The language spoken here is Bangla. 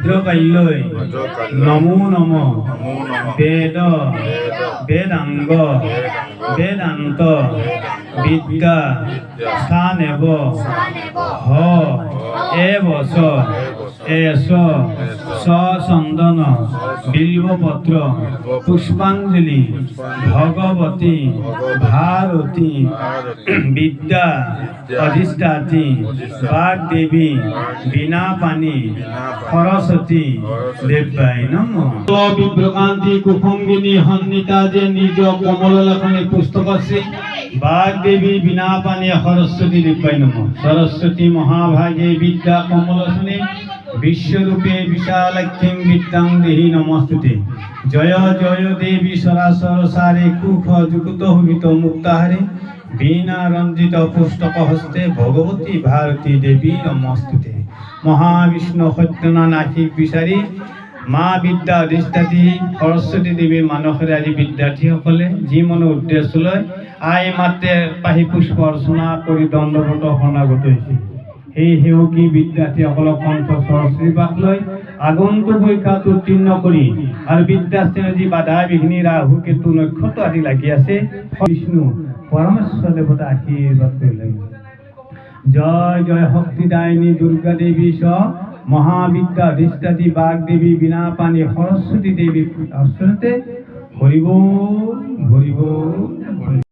ভদ্রকাল্যই নমো নম বেদ বেদাঙ্গ বেদান্ত বিদ্যা স্থানেব হ এবস এস সচন্দন বিল্বপত্র পুষ্পাঞ্জলি ভগবতী ভারতী বিদ্যা অধিষ্ঠাত্রী বাগদেবী বীণাপাণি সরস্বতী দেবাই নমঃ। বিভ্রকান্তি কুসুম্বিনী হন্নিতা যে নিজ কমল লক্ষণে পুস্তক আছে বাগদেবী বীণাপাণি সরস্বতী দেবাই নমঃ। সরস্বতী মহাভাগে বিদ্যা কমলসনে বিশ্বরূপে বিশালাক্ষীং বিদ্যাং দেহি নমস্তুতে। জয় জয় দেবী সরাসর সারে কুফ যুক্ত হুবিত মুক্তাহারে বীণা রঞ্জিত পুস্তক হস্তে ভগবতী ভারতী দেবী নমস্তুতে। মহাবিষ্ণু সত্যনাথী বিচারী মা বিদ্যা অধিষ্ঠাত্রী সৰস্বতী দেৱীৰ মানসেৰে আজি বিদ্যাৰ্থীসকলে যি মনৰ উদ্দেশ্য লৈ আই মাতে পাহি পুষ্প অৰ্চনা কৰি দণ্ডৱত শৰণাগত হৈছে। সেই সেৱকী বিদ্যাৰ্থীসকলক কণ্ঠ সৰস্বতীবাক লৈ আগন্তুক পৰীক্ষাত উত্তীৰ্ণ কৰি আৰু বিদ্যাশ্ৰেণীৰ যি বাধা বিঘিনি ৰাহু কেতু নক্ষত্ৰ আদি লাগি আছে বিষ্ণু পৰমেশ্বৰ দেৱতা আশীৰ্বাদ কৰিলে। জয় জয় শক্তিদায়িনী দুৰ্গা দেৱী স মহাবিদ্যা অধিষ্ঠাত্রী বাগদেবী বীণাপাণি সরস্বতী দেবী অর্চনতে হরিবোল হরিবোল।